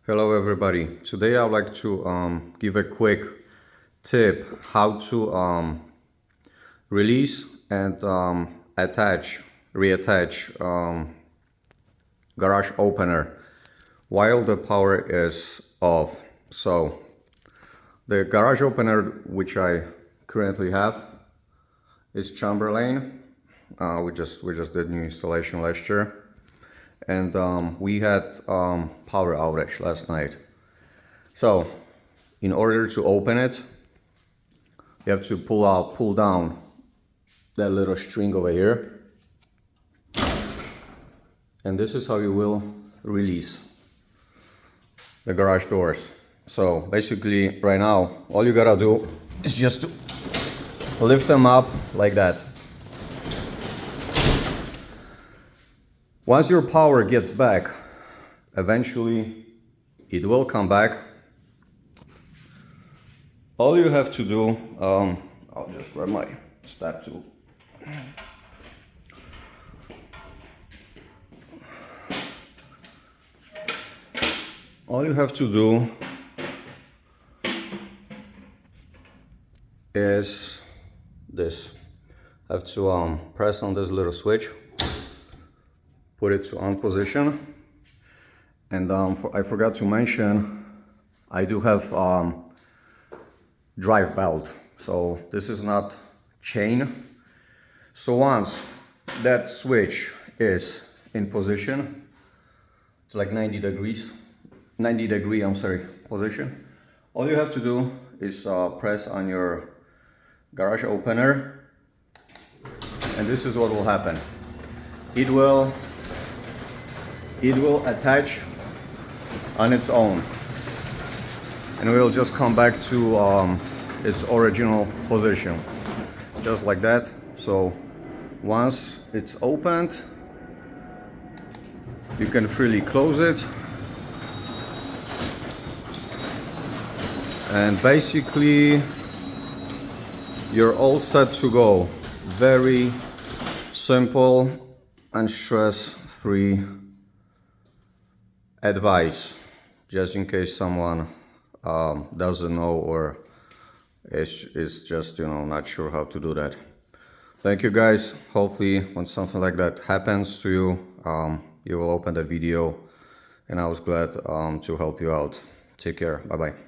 Hello everybody. Today I'd like to give a quick tip how to release and reattach garage opener while the power is off. So the garage opener which I currently have is Chamberlain. We just did new installation last year. And we had power outage last night. So in order to open it, you have to pull down that little string over here, and this is how you will release the garage doors. So basically right now all you gotta do is just to lift them up like that. Once your power gets back, eventually it will come back. All you have to do, I'll just grab my step tool. All you have to do is this. I have to press on this little switch, put it to on position, and I forgot to mention I do have drive belt, so this is not chain. So once that switch is in position, it's like 90 degree position, all you have to do is press on your garage opener, and this is what will happen. It will attach on its own, and we will just come back to its original position, just like that. So once it's opened, you can freely close it, and basically you're all set to go. Very simple and stress-free advice, just in case someone doesn't know or is just not sure how to do that. Thank you guys. Hopefully when something like that happens to you, you will open the video, and I was glad to help you out. Take care. Bye bye.